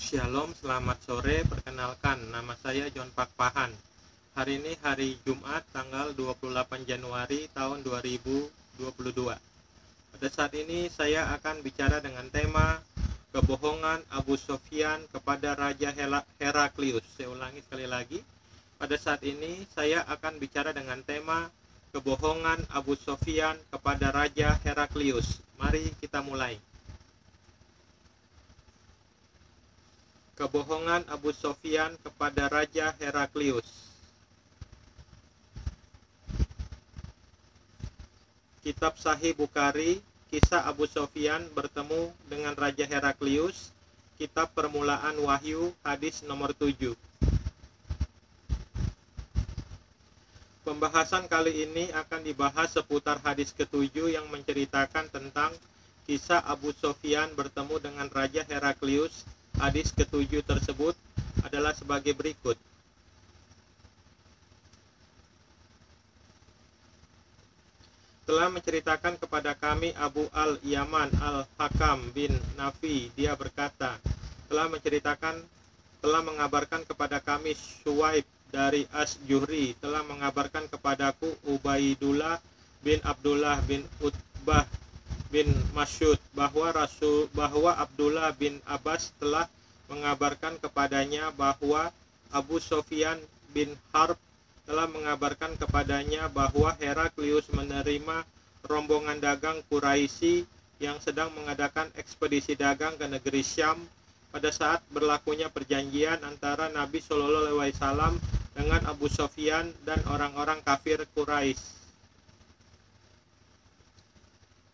Shalom, selamat sore. Perkenalkan, nama saya John Pakpahan. Hari ini hari Jumat, tanggal 28 Januari tahun 2022. Pada saat ini saya akan bicara dengan tema kebohongan Abu Sofyan kepada Raja Heraklius. Saya ulangi sekali lagi. Pada saat ini saya akan bicara dengan tema kebohongan Abu Sofyan kepada Raja Heraklius. Mari kita mulai. Kebohongan Abu Sofyan kepada Raja Heraklius. Kitab Sahih Bukhari, kisah Abu Sofyan bertemu dengan Raja Heraklius, kitab Permulaan Wahyu, hadis nomor 7. Pembahasan kali ini akan dibahas seputar hadis ke-7 yang menceritakan tentang kisah Abu Sofyan bertemu dengan Raja Heraklius. Hadis ke-7 tersebut adalah sebagai berikut. Telah menceritakan kepada kami Abu al-Yaman al-Hakam bin Nafi, dia berkata, telah mengabarkan kepada kami Syuaib dari As-Juhri, telah mengabarkan kepadaku Ubaidullah bin Abdullah bin Utbah bin Mas'ud bahwa Abdullah bin Abbas telah mengabarkan kepadanya bahwa Abu Sofyan bin Harb telah mengabarkan kepadanya bahwa Heraklius menerima rombongan dagang Quraisy yang sedang mengadakan ekspedisi dagang ke negeri Syam pada saat berlakunya perjanjian antara Nabi Shallallahu Alaihi Wasallam dengan Abu Sofyan dan orang-orang kafir Quraisy.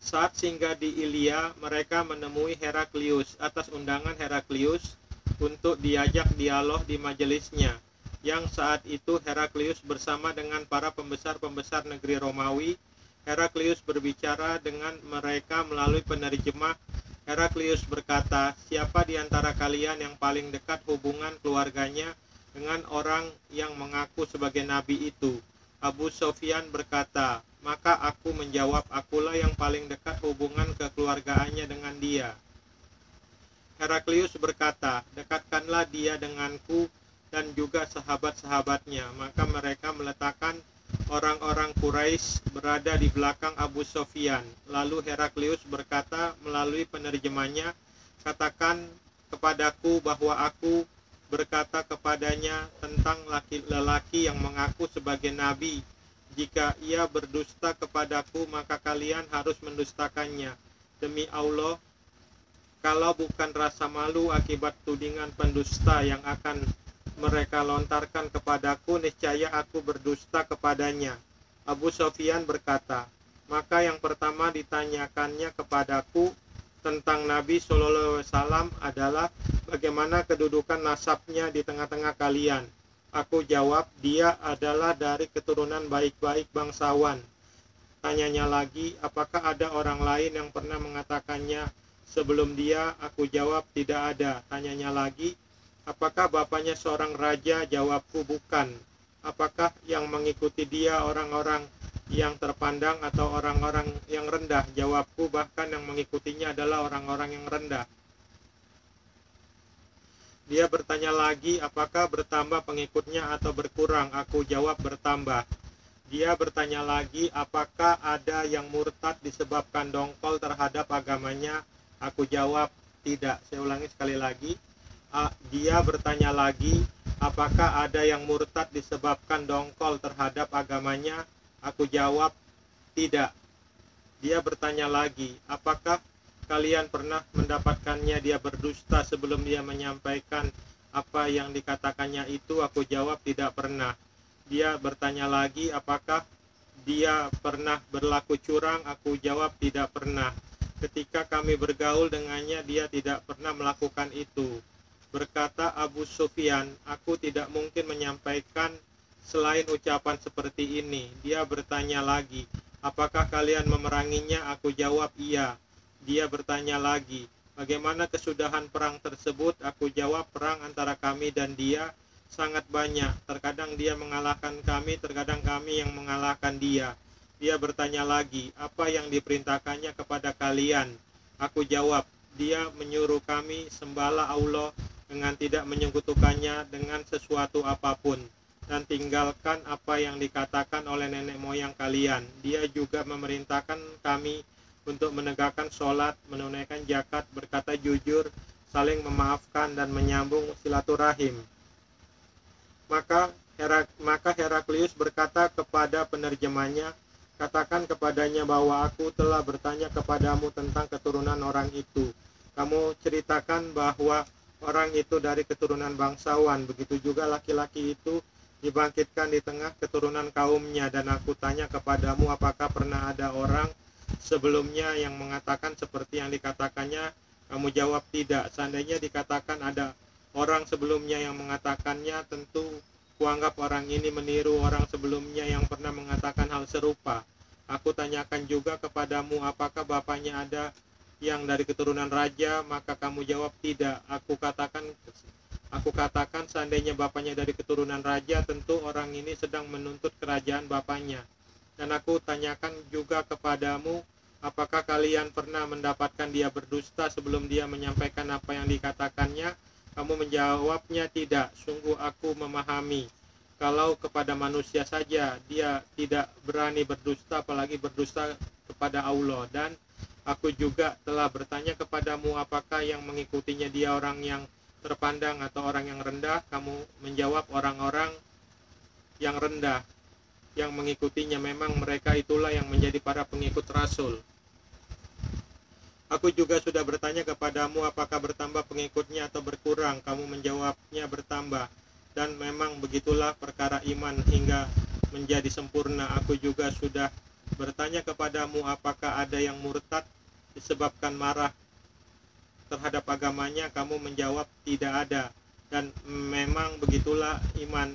Saat singgah di Ilya, mereka menemui Heraklius atas undangan Heraklius untuk diajak dialog di majelisnya, yang saat itu Heraklius bersama dengan para pembesar-pembesar negeri Romawi. Heraklius berbicara dengan mereka melalui penerjemah. Heraklius berkata, siapa di antara kalian yang paling dekat hubungan keluarganya dengan orang yang mengaku sebagai nabi itu? Abu Sofyan berkata, maka aku menjawab, akulah yang paling dekat hubungan kekeluargaannya dengan dia. Heraklius berkata, dekatkanlah dia denganku dan juga sahabat-sahabatnya. Maka mereka meletakkan orang-orang Quraisy berada di belakang Abu Sofyan. Lalu Heraklius berkata melalui penerjemahnya, katakan kepadaku bahwa aku berkata kepadanya tentang lelaki yang mengaku sebagai nabi. Jika ia berdusta kepadaku, maka kalian harus mendustakannya. Demi Allah, kalau bukan rasa malu akibat tudingan pendusta yang akan mereka lontarkan kepadaku, niscaya aku berdusta kepadanya. Abu Sofyan berkata, maka yang pertama ditanyakannya kepadaku tentang Nabi Shallallahu Alaihi Wasallam adalah bagaimana kedudukan nasabnya di tengah-tengah kalian. Aku jawab, dia adalah dari keturunan baik-baik bangsawan. Tanyanya lagi, apakah ada orang lain yang pernah mengatakannya sebelum dia? Aku jawab, tidak ada. Tanyanya lagi, apakah bapaknya seorang raja? Jawabku, bukan. Apakah yang mengikuti dia orang-orang yang terpandang atau orang-orang yang rendah? Jawabku, bahkan yang mengikutinya adalah orang-orang yang rendah. Dia bertanya lagi, apakah bertambah pengikutnya atau berkurang? Aku jawab, bertambah. Dia bertanya lagi, apakah ada yang murtad disebabkan dongkol terhadap agamanya? Aku jawab, tidak. Saya ulangi sekali lagi. Dia bertanya lagi, apakah ada yang murtad disebabkan dongkol terhadap agamanya? Aku jawab, tidak. Dia bertanya lagi, apakah kalian pernah mendapatkannya dia berdusta sebelum dia menyampaikan apa yang dikatakannya itu? Aku jawab, tidak pernah. Dia bertanya lagi, apakah dia pernah berlaku curang? Aku jawab, tidak pernah. Ketika kami bergaul dengannya, dia tidak pernah melakukan itu. Berkata Abu Sufyan, aku tidak mungkin menyampaikan selain ucapan seperti ini. Dia bertanya lagi, apakah kalian memeranginya? Aku jawab, iya. Dia bertanya lagi, bagaimana kesudahan perang tersebut? Aku jawab, perang antara kami dan dia sangat banyak. Terkadang dia mengalahkan kami, terkadang kami yang mengalahkan dia. Dia bertanya lagi, apa yang diperintahkannya kepada kalian? Aku jawab, dia menyuruh kami sembahlah Allah dengan tidak menyekutukannya dengan sesuatu apapun, dan tinggalkan apa yang dikatakan oleh nenek moyang kalian. Dia juga memerintahkan kami untuk menegakkan sholat, menunaikan zakat, berkata jujur, saling memaafkan, dan menyambung silaturahim. Maka Heraklius berkata kepada penerjemahnya, katakan kepadanya bahwa aku telah bertanya kepadamu tentang keturunan orang itu. Kamu ceritakan bahwa orang itu dari keturunan bangsawan, begitu juga laki-laki itu dibangkitkan di tengah keturunan kaumnya. Dan aku tanya kepadamu, apakah pernah ada orang sebelumnya yang mengatakan seperti yang dikatakannya? Kamu jawab tidak. Seandainya dikatakan ada orang sebelumnya yang mengatakannya, tentu kuanggap orang ini meniru orang sebelumnya yang pernah mengatakan hal serupa. Aku tanyakan juga kepadamu, apakah bapaknya ada yang dari keturunan raja? Maka kamu jawab tidak. Aku katakan seandainya bapaknya dari keturunan raja, tentu orang ini sedang menuntut kerajaan bapaknya. Dan aku tanyakan juga kepadamu, apakah kalian pernah mendapatkan dia berdusta sebelum dia menyampaikan apa yang dikatakannya? Kamu menjawabnya tidak. Sungguh aku memahami, kalau kepada manusia saja dia tidak berani berdusta, apalagi berdusta kepada Allah. Dan aku juga telah bertanya kepadamu, apakah yang mengikutinya dia orang yang terpandang atau orang yang rendah? Kamu menjawab orang-orang yang rendah yang mengikutinya. Memang mereka itulah yang menjadi para pengikut Rasul. Aku juga sudah bertanya kepadamu, apakah bertambah pengikutnya atau berkurang? Kamu menjawabnya bertambah. Dan memang begitulah perkara iman hingga menjadi sempurna. Aku juga sudah bertanya kepadamu, apakah ada yang murtad disebabkan marah terhadap agamanya? Kamu menjawab tidak ada. Dan memang begitulah iman,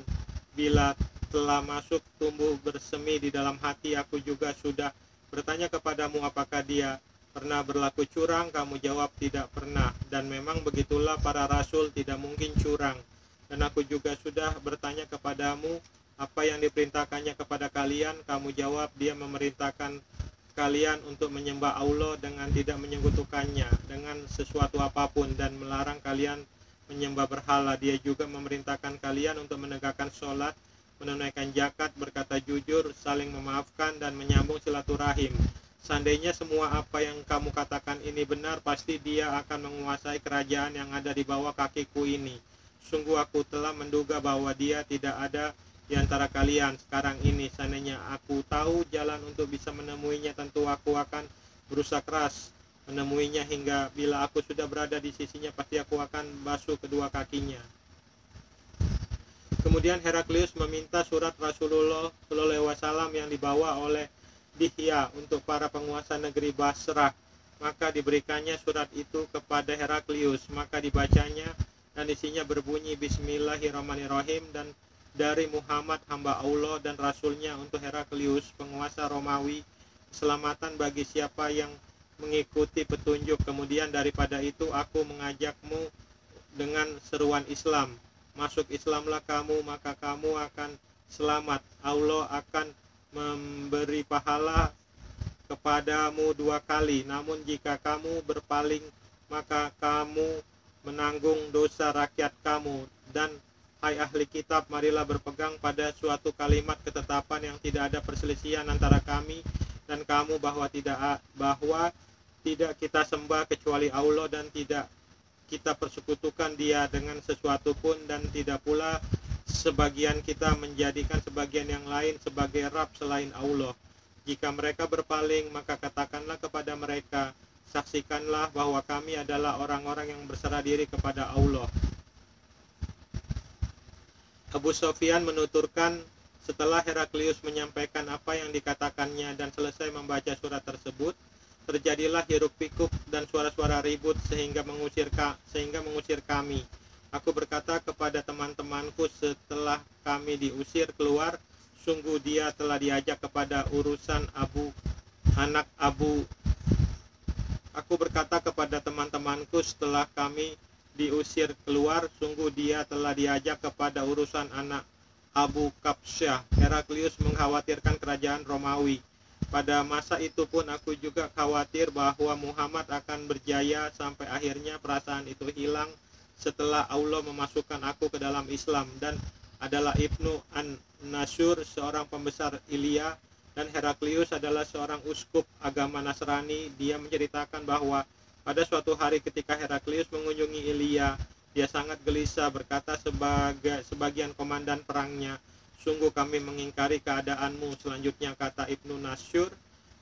bila telah masuk tumbuh bersemi di dalam hati. Aku juga sudah bertanya kepadamu, apakah dia pernah berlaku curang? Kamu jawab tidak pernah. Dan memang begitulah para rasul tidak mungkin curang. Dan aku juga sudah bertanya kepadamu, apa yang diperintahkannya kepada kalian? Kamu jawab, dia memerintahkan kalian untuk menyembah Allah dengan tidak menyekutukannya dengan sesuatu apapun, dan melarang kalian menyembah berhala. Dia juga memerintahkan kalian untuk menegakkan sholat, menunaikan zakat, berkata jujur, saling memaafkan, dan menyambung silaturahim. Seandainya semua apa yang kamu katakan ini benar, pasti dia akan menguasai kerajaan yang ada di bawah kakiku ini. Sungguh aku telah menduga bahwa dia tidak ada di antara kalian sekarang ini. Seandainya aku tahu jalan untuk bisa menemuinya, tentu aku akan berusaha keras menemuinya, hingga bila aku sudah berada di sisinya, pasti aku akan basuh kedua kakinya. Kemudian Heraklius meminta surat Rasulullah SAW yang dibawa oleh Dihya untuk para penguasa negeri Basrah. Maka diberikannya surat itu kepada Heraklius. Maka dibacanya, dan isinya berbunyi, Bismillahirrahmanirrahim, dan dari Muhammad hamba Allah dan Rasulnya untuk Heraklius penguasa Romawi, keselamatan bagi siapa yang mengikuti petunjuk. Kemudian daripada itu aku mengajakmu dengan seruan Islam. Masuk Islamlah kamu, maka kamu akan selamat. Allah akan memberi pahala kepadamu 2 kali. Namun jika kamu berpaling, maka kamu menanggung dosa rakyat kamu. Dan hai ahli kitab, marilah berpegang pada suatu kalimat ketetapan yang tidak ada perselisihan antara kami dan kamu, bahwa tidak kita sembah kecuali Allah, dan tidak kita persekutukan dia dengan sesuatu pun, dan tidak pula sebagian kita menjadikan sebagian yang lain sebagai Rab selain Allah. Jika mereka berpaling, maka katakanlah kepada mereka, saksikanlah bahwa kami adalah orang-orang yang berserah diri kepada Allah. Abu Sufyan menuturkan, setelah Heraklius menyampaikan apa yang dikatakannya dan selesai membaca surat tersebut, terjadilah hiruk-pikuk dan suara-suara ribut sehingga mengusir kami. Aku berkata kepada teman-temanku setelah kami diusir keluar, sungguh dia telah diajak kepada urusan anak Abu. Aku berkata kepada teman-temanku setelah kami diusir keluar, sungguh dia telah diajak kepada urusan anak Abu Kabsyah. Heraklius mengkhawatirkan kerajaan Romawi. Pada masa itu pun aku juga khawatir bahwa Muhammad akan berjaya. Sampai akhirnya perasaan itu hilang setelah Allah memasukkan aku ke dalam Islam, dan adalah Ibnu An-Nasyur, seorang pembesar Ilya, dan Heraklius adalah seorang uskup agama Nasrani. Dia menceritakan bahwa pada suatu hari ketika Heraklius mengunjungi Ilya, dia sangat gelisah, berkata sebagian komandan perangnya, "Sungguh kami mengingkari keadaanmu." Selanjutnya kata Ibnu Nasyur,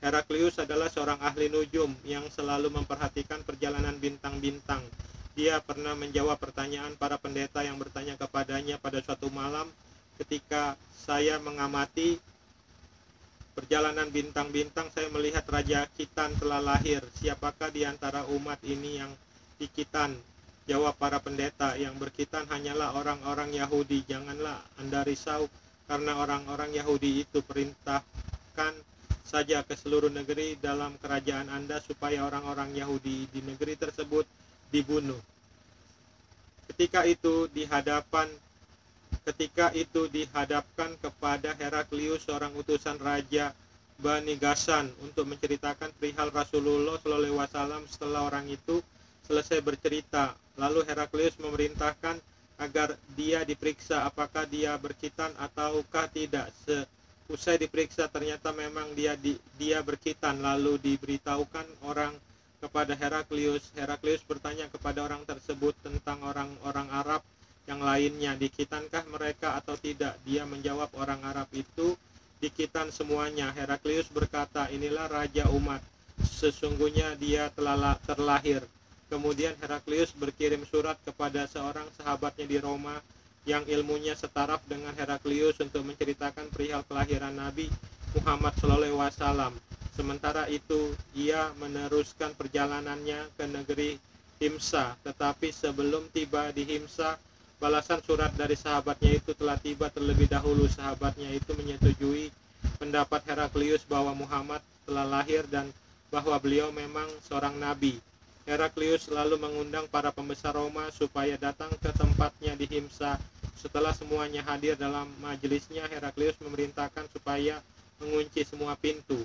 Heraklius adalah seorang ahli nujum yang selalu memperhatikan perjalanan bintang-bintang. Dia pernah menjawab pertanyaan para pendeta yang bertanya kepadanya pada suatu malam, "Ketika saya mengamati perjalanan bintang-bintang, saya melihat Raja Khitan telah lahir. Siapakah di antara umat ini yang di Khitan?" Jawab para pendeta, "Yang berkhitan hanyalah orang-orang Yahudi. Janganlah Anda risau, karena orang-orang Yahudi itu perintahkan saja ke seluruh negeri dalam kerajaan Anda supaya orang-orang Yahudi di negeri tersebut dibunuh." Ketika itu dihadapkan kepada Heraklius seorang utusan Raja Bani Ghassan untuk menceritakan perihal Rasulullah SAW. Setelah orang itu selesai bercerita, lalu Heraklius memerintahkan agar dia diperiksa apakah dia berkhitan ataukah tidak. Usai diperiksa, ternyata memang dia berkhitan. Lalu diberitahukan orang kepada Heraklius. Heraklius bertanya kepada orang tersebut tentang orang-orang Arab yang lainnya, "Dikhitankah mereka atau tidak?" Dia menjawab, "Orang Arab itu dikhitan semuanya." Heraklius berkata, "Inilah raja umat, sesungguhnya dia telah terlahir." Kemudian Heraklius berkirim surat kepada seorang sahabatnya di Roma yang ilmunya setaraf dengan Heraklius untuk menceritakan perihal kelahiran Nabi Muhammad SAW. Sementara itu ia meneruskan perjalanannya ke negeri Himsa, tetapi sebelum tiba di Himsa, balasan surat dari sahabatnya itu telah tiba terlebih dahulu. Sahabatnya itu menyetujui pendapat Heraklius bahwa Muhammad telah lahir dan bahwa beliau memang seorang nabi. Heraklius lalu mengundang para pembesar Roma supaya datang ke tempatnya di Himsa. Setelah semuanya hadir dalam majelisnya, Heraklius memerintahkan supaya mengunci semua pintu.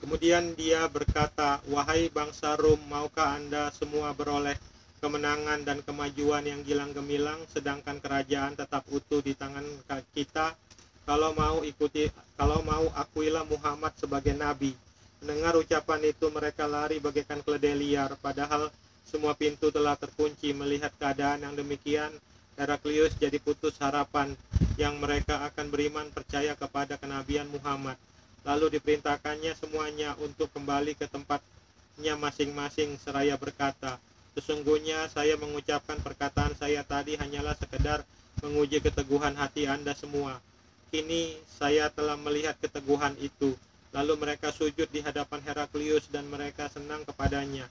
Kemudian dia berkata, "Wahai bangsa Rum, maukah Anda semua beroleh kemenangan dan kemajuan yang gilang gemilang, sedangkan kerajaan tetap utuh di tangan kita? Kalau mau akuilah Muhammad sebagai nabi." Mendengar ucapan itu, mereka lari bagaikan keledai liar, padahal semua pintu telah terkunci. Melihat keadaan yang demikian, Heraklius jadi putus harapan yang mereka akan beriman percaya kepada kenabian Muhammad. Lalu diperintahkannya semuanya untuk kembali ke tempatnya masing-masing seraya berkata, "Sesungguhnya saya mengucapkan perkataan saya tadi hanyalah sekedar menguji keteguhan hati Anda semua. Kini saya telah melihat keteguhan itu." Lalu mereka sujud di hadapan Heraklius dan mereka senang kepadanya.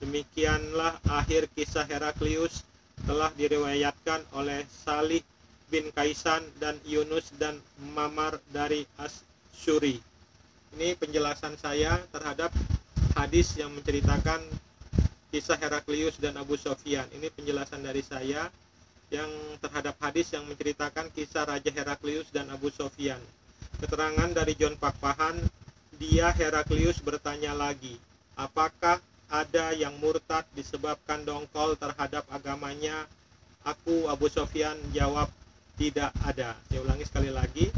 Demikianlah akhir kisah Heraklius, telah diriwayatkan oleh Salih bin Kaisan dan Yunus dan Mamar dari As-Syuri. Ini penjelasan saya terhadap hadis yang menceritakan kisah Heraklius dan Abu Sofyan. Ini penjelasan dari saya yang terhadap hadis yang menceritakan kisah Raja Heraklius dan Abu Sofyan. Keterangan dari John Pakpahan, dia Heraklius bertanya lagi, "Apakah ada yang murtad disebabkan dongkol terhadap agamanya?" Aku, Abu Sofyan, jawab, "Tidak ada." Saya ulangi sekali lagi.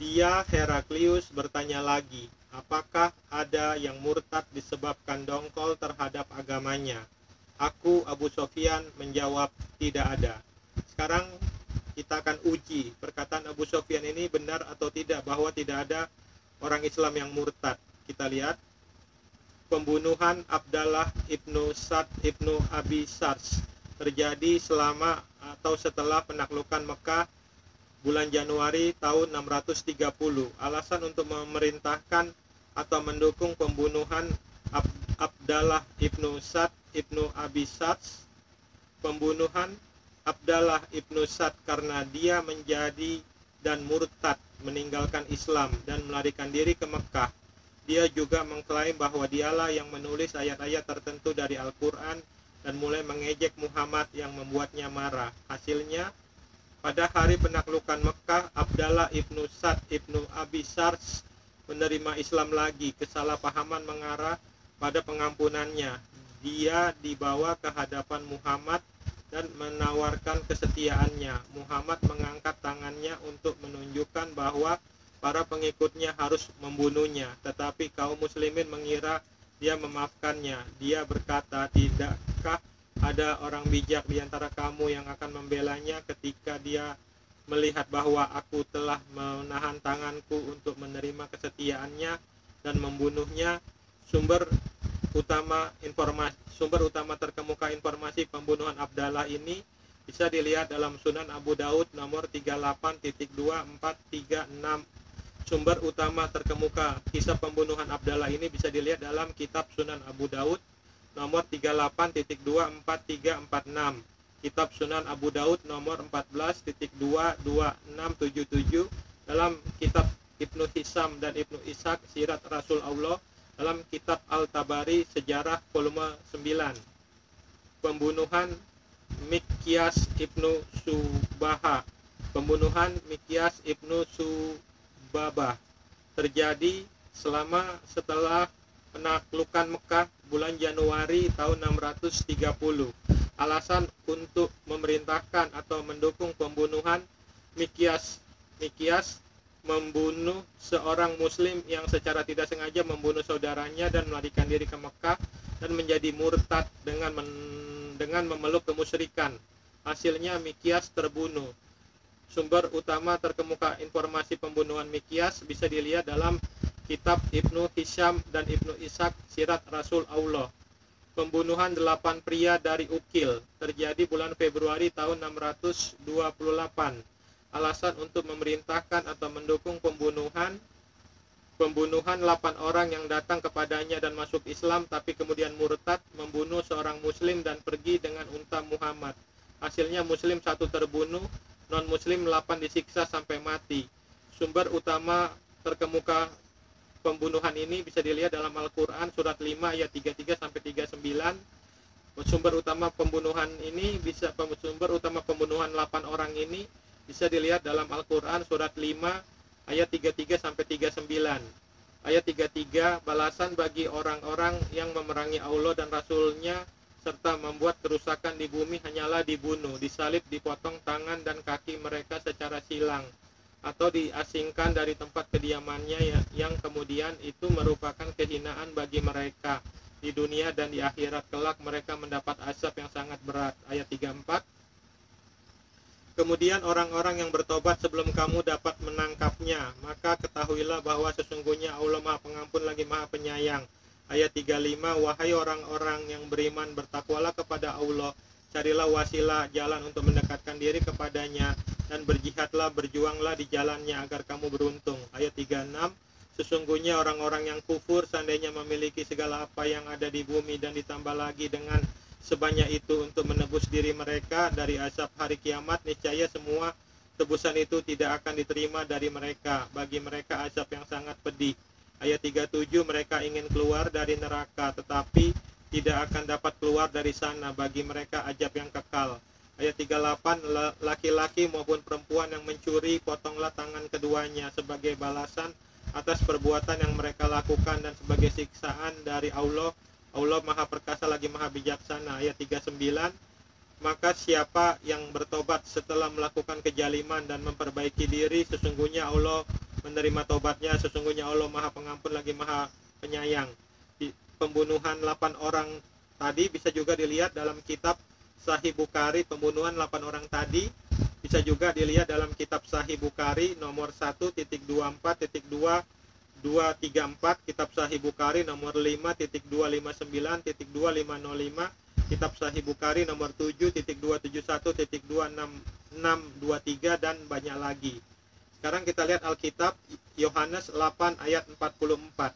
Dia Heraklius bertanya lagi, "Apakah ada yang murtad disebabkan dongkol terhadap agamanya?" Aku, Abu Sofyan, menjawab, "Tidak ada." Sekarang kita akan uji perkataan Abu Sofyan ini benar atau tidak, bahwa tidak ada orang Islam yang murtad. Kita lihat, pembunuhan Abdallah ibnu Sa'd ibnu Abi Sars terjadi selama atau setelah penaklukan Mekah bulan Januari tahun 630. Alasan untuk memerintahkan atau mendukung pembunuhan Abdallah ibnu Sa'd ibnu Abi Sars. Pembunuhan Abdallah ibnu Sa'd karena dia menjadi dan murtad, meninggalkan Islam dan melarikan diri ke Mekah. Dia juga mengklaim bahwa dialah yang menulis ayat-ayat tertentu dari Al-Quran dan mulai mengejek Muhammad yang membuatnya marah. Hasilnya, pada hari penaklukan Mekah, Abdallah ibnu Sa'd ibnu Abi Sars menerima Islam lagi. Kesalahpahaman mengarah pada pengampunannya. dia dibawa ke hadapan Muhammad dan menawarkan kesetiaannya. Muhammad mengangkat tangannya untuk menunjukkan bahwa para pengikutnya harus membunuhnya, tetapi kaum muslimin mengira dia memaafkannya. Dia berkata, "Tidakkah ada orang bijak di antara kamu yang akan membelanya ketika dia melihat bahwa aku telah menahan tanganku untuk menerima kesetiaannya dan membunuhnya?" Sumber utama terkemuka informasi pembunuhan Abdallah ini bisa dilihat dalam Sunan Abu Daud nomor 38.2436. Sumber utama terkemuka kisah pembunuhan Abdallah ini bisa dilihat dalam kitab Sunan Abu Daud nomor 38.24346, kitab Sunan Abu Daud nomor 14.22677, dalam kitab Ibnu Hisam dan Ibnu Ishaq Sirat Rasul Allah, dalam kitab Al-Tabari Sejarah volume 9. Pembunuhan Mikyas Ibnu Subaha. Pembunuhan Mikyas Ibnu Subabah terjadi setelah penaklukan Mekah bulan Januari tahun 630. Alasan untuk memerintahkan atau mendukung pembunuhan Mikyas membunuh seorang muslim yang secara tidak sengaja membunuh saudaranya dan melarikan diri ke Mekah dan menjadi murtad dengan memeluk kemusyrikan. Hasilnya Mikyas terbunuh. Sumber utama terkemuka informasi pembunuhan Mikyas bisa dilihat dalam kitab Ibnu Hisham dan Ibnu Ishaq Sirat Rasul Allah. Pembunuhan 8 pria dari Ukil terjadi bulan Februari tahun 628. Alasan untuk memerintahkan atau mendukung pembunuhan 8 orang yang datang kepadanya dan masuk Islam tapi kemudian murtad, membunuh seorang muslim dan pergi dengan unta Muhammad. Hasilnya muslim 1 terbunuh, non muslim 8 disiksa sampai mati. Sumber utama terkemuka pembunuhan ini bisa dilihat dalam Al-Qur'an surat 5 ayat 33 sampai 39. Sumber utama pembunuhan 8 orang ini bisa dilihat dalam Al-Qur'an surat 5 ayat 33 sampai 39. Ayat 33, balasan bagi orang-orang yang memerangi Allah dan Rasul-Nya serta membuat kerusakan di bumi hanyalah dibunuh, disalib, dipotong tangan dan kaki mereka secara silang, atau diasingkan dari tempat kediamannya yang kemudian itu merupakan kehinaan bagi mereka di dunia dan di akhirat kelak mereka mendapat azab yang sangat berat. Ayat 34. Kemudian orang-orang yang bertobat sebelum kamu dapat menangkapnya, maka ketahuilah bahwa sesungguhnya Allah Maha Pengampun lagi Maha Penyayang. Ayat 35, wahai orang-orang yang beriman, bertakwalah kepada Allah, carilah wasilah jalan untuk mendekatkan diri kepadanya, dan berjihadlah, berjuanglah di jalannya agar kamu beruntung. Ayat 36, sesungguhnya orang-orang yang kufur seandainya memiliki segala apa yang ada di bumi dan ditambah lagi dengan sebanyak itu untuk menebus diri mereka dari azab hari kiamat, niscaya semua tebusan itu tidak akan diterima dari mereka. Bagi mereka azab yang sangat pedih. Ayat 37, mereka ingin keluar dari neraka tetapi tidak akan dapat keluar dari sana, bagi mereka azab yang kekal. Ayat 38, laki-laki maupun perempuan yang mencuri, potonglah tangan keduanya sebagai balasan atas perbuatan yang mereka lakukan dan sebagai siksaan dari Allah. Allah Maha Perkasa lagi Maha Bijaksana. Ayat 39, maka siapa yang bertobat setelah melakukan kejaliman dan memperbaiki diri, sesungguhnya Allah menerima tobatnya, sesungguhnya Allah Maha Pengampun lagi Maha Penyayang. Pembunuhan 8 orang tadi bisa juga dilihat dalam kitab Sahih Bukhari. Pembunuhan 8 orang tadi bisa juga dilihat dalam kitab Sahih Bukhari nomor 1.24.234, kitab Sahih Bukhari nomor 5.259.2505, kitab Sahih Bukhari nomor 7.271.2623 dan banyak lagi. Sekarang kita lihat Alkitab Yohanes 8 ayat 44.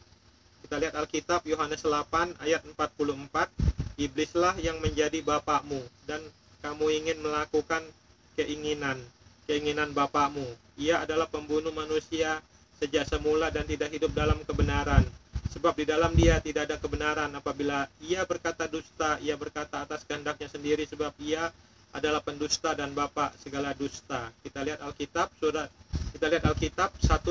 Kita lihat Alkitab Yohanes 8 ayat 44. Iblislah yang menjadi bapakmu dan kamu ingin melakukan keinginan bapakmu. Ia adalah pembunuh manusia sejak semula dan tidak hidup dalam kebenaran. Sebab di dalam dia tidak ada kebenaran. Apabila ia berkata dusta, ia berkata atas kehendaknya sendiri, sebab ia adalah pendusta dan bapak segala dusta. Kita lihat Alkitab 1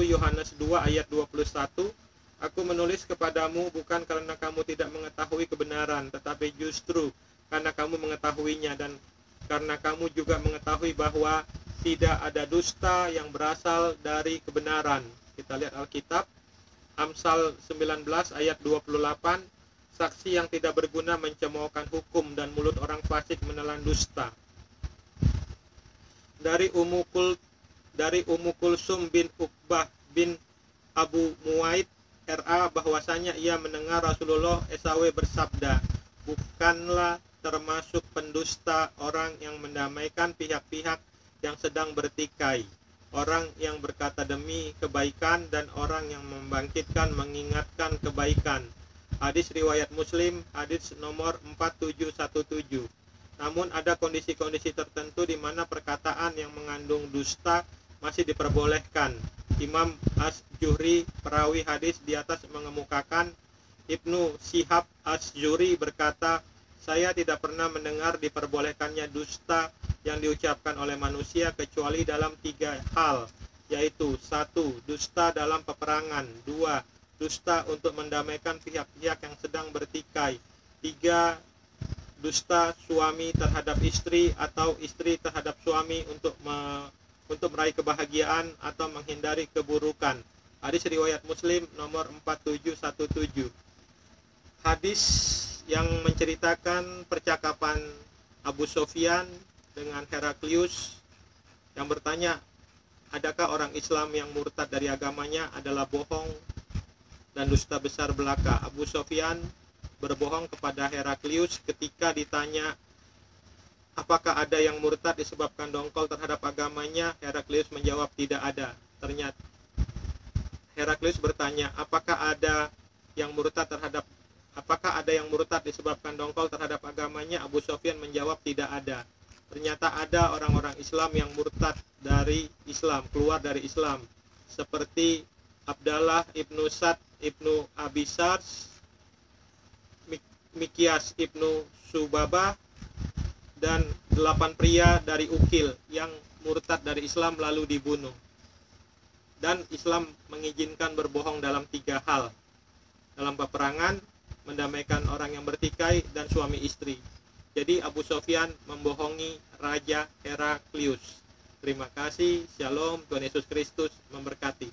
Yohanes 2 ayat 21. Aku menulis kepadamu bukan karena kamu tidak mengetahui kebenaran, tetapi justru karena kamu mengetahuinya dan karena kamu juga mengetahui bahwa tidak ada dusta yang berasal dari kebenaran. Kita lihat Alkitab, Amsal 19 ayat 28, saksi yang tidak berguna mencemoohkan hukum dan mulut orang fasik menelan dusta. Dari Ummu Kulsum bin Uqbah bin Abu Muaid RA bahwasanya ia mendengar Rasulullah SAW bersabda, bukanlah termasuk pendusta orang yang mendamaikan pihak-pihak yang sedang bertikai, orang yang berkata demi kebaikan dan orang yang membangkitkan mengingatkan kebaikan. Hadis riwayat Muslim, hadis nomor 4717. Namun ada kondisi-kondisi tertentu di mana perkataan yang mengandung dusta masih diperbolehkan. Imam As-Juhri, perawi hadis di atas, mengemukakan, Ibnu Syihab As-Zuhri berkata, saya tidak pernah mendengar diperbolehkannya dusta yang diucapkan oleh manusia kecuali dalam 3 hal, yaitu 1. Dusta dalam peperangan, 2. Dusta untuk mendamaikan pihak-pihak yang sedang bertikai, 3. Dusta suami terhadap istri atau istri terhadap suami untuk meraih kebahagiaan atau menghindari keburukan. Hadis riwayat Muslim nomor 4717. Hadis yang menceritakan percakapan Abu Sofyan dengan Heraklius yang bertanya, adakah orang Islam yang murtad dari agamanya adalah bohong dan dusta besar belaka. Abu Sofyan berbohong kepada Heraklius ketika ditanya apakah ada yang murtad disebabkan dongkol terhadap agamanya. Heraklius menjawab tidak ada. Ternyata Heraklius bertanya apakah ada yang murtad disebabkan dongkol terhadap agamanya. Abu Sofyan menjawab tidak ada. Ternyata ada orang-orang Islam yang murtad dari Islam, keluar dari Islam, seperti Abdallah ibnu Sa'd ibnu Abisars, Mikyas ibnu Subabah, dan 8 pria dari Ukil yang murtad dari Islam lalu dibunuh. Dan Islam mengizinkan berbohong dalam 3 hal, dalam peperangan, mendamaikan orang yang bertikai, dan suami istri. Jadi Abu Sofyan membohongi Raja Heraklius. Terima kasih, Shalom, Tuhan Yesus Kristus memberkati.